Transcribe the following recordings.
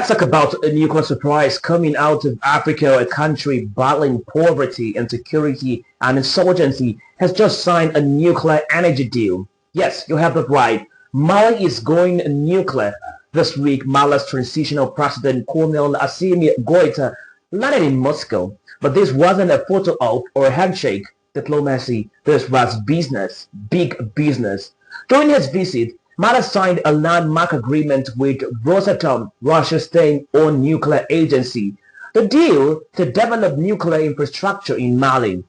Let's talk about a nuclear surprise coming out of Africa. A country battling poverty, insecurity, and insurgency has just signed a nuclear energy deal. Yes, you have that right. Mali is going nuclear. This week, Mali's transitional president, Colonel Assimi Goïta, landed in Moscow. But this wasn't a photo op or a handshake diplomacy. This was business, big business. During his visit, Mali signed a landmark agreement with Rosatom, Russia's state-owned nuclear agency. The deal to develop nuclear infrastructure in Mali.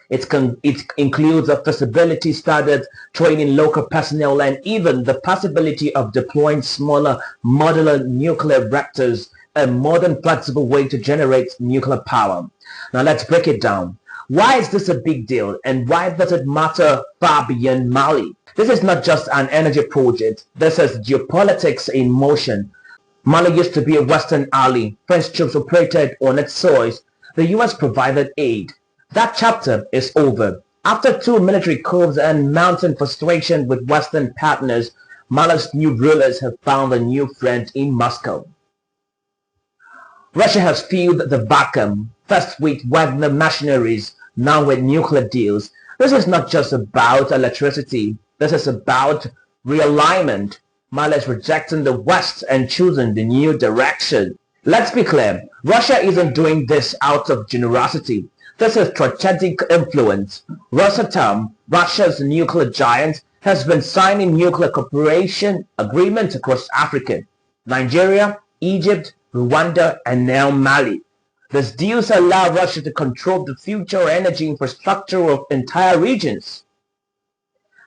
It includes a feasibility study, training local personnel, and even the possibility of deploying smaller modular nuclear reactors, a modern flexible way to generate nuclear power. Now let's break it down. Why is this a big deal, and why does it matter far beyond Mali? This is not just an energy project. This is geopolitics in motion. Mali used to be a Western ally. French troops operated on its soils. The US provided aid. That chapter is over. After two military coups and mounting frustration with Western partners, Mali's new rulers have found a new friend in Moscow. Russia has filled the vacuum, first with Wagner mercenaries, now with nuclear deals. This is not just about electricity. This is about realignment. Mali is rejecting the West and choosing the new direction. Let's be clear, Russia isn't doing this out of generosity. This is strategic influence. Rosatom, Russia's nuclear giant, has been signing nuclear cooperation agreements across Africa, Nigeria, Egypt, Rwanda, and now Mali. These deals allow Russia to control the future energy infrastructure of entire regions.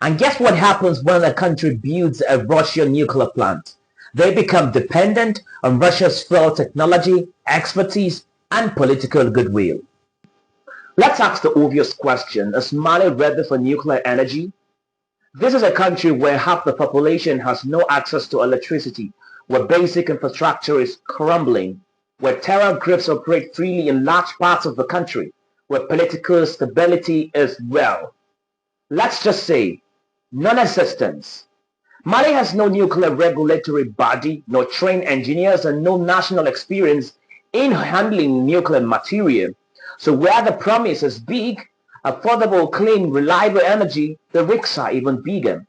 And guess what happens when a country builds a Russian nuclear plant? They become dependent on Russia's fuel technology, expertise, and political goodwill. Let's ask the obvious question, is Mali ready for nuclear energy? This is a country where half the population has no access to electricity, where basic infrastructure is crumbling, where terror groups operate freely in large parts of the country, where political stability is, well, let's just say, non-existence. Mali has no nuclear regulatory body, no trained engineers, and no national experience in handling nuclear material. So where the promise is big, affordable, clean, reliable energy, the risks are even bigger.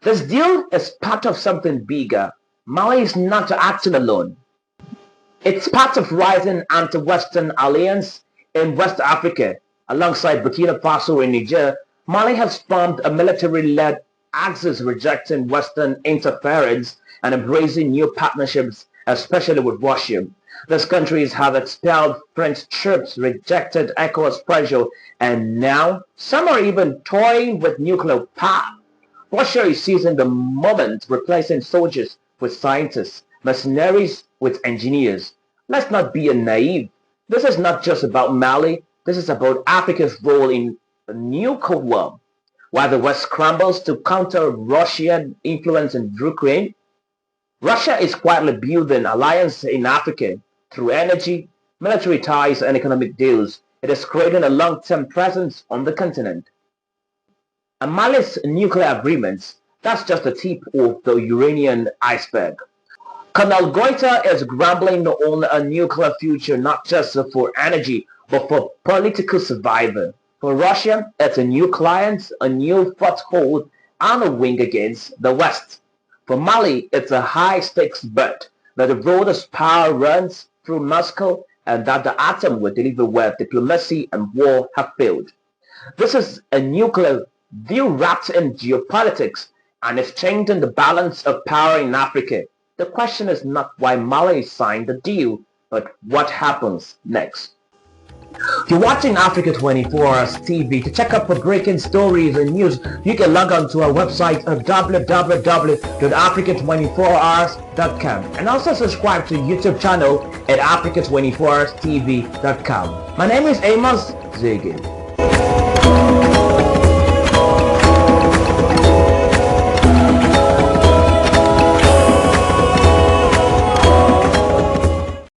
This deal is part of something bigger. Mali is not acting alone. It's part of rising anti-Western alliance in West Africa. Alongside Burkina Faso and Niger, Mali has formed a military-led axis rejecting Western interference and embracing new partnerships, especially with Russia. These countries have expelled French troops, rejected ECOWAS pressure, and now some are even toying with nuclear power. Russia is seizing the moment, replacing soldiers with scientists, mercenaries with engineers. Let's not be naive. This is not just about Mali. This is about Africa's role in a new Cold War. While the West scrambles to counter Russian influence in Ukraine, Russia is quietly building alliances in Africa through energy, military ties, and economic deals. It is creating a long-term presence on the continent. And Mali's nuclear agreements, that's just the tip of the Uranian iceberg. Colonel Goïta is gambling on a nuclear future not just for energy, but for political survival. For Russia, it's a new client, a new foothold, and a wing against the West. For Mali, it's a high-stakes bet that the road of power runs through Moscow and that the atom will deliver where diplomacy and war have failed. This is a nuclear deal wrapped in geopolitics, and it's changing the balance of power in Africa. The question is not why Mali signed the deal, but what happens next. You're watching Africa 24 Hours TV. To check out for breaking stories and news, you can log on to our website at www.africa24hours.com and also subscribe to YouTube channel at africa24hourstv.com. My name is Amos Ziggy.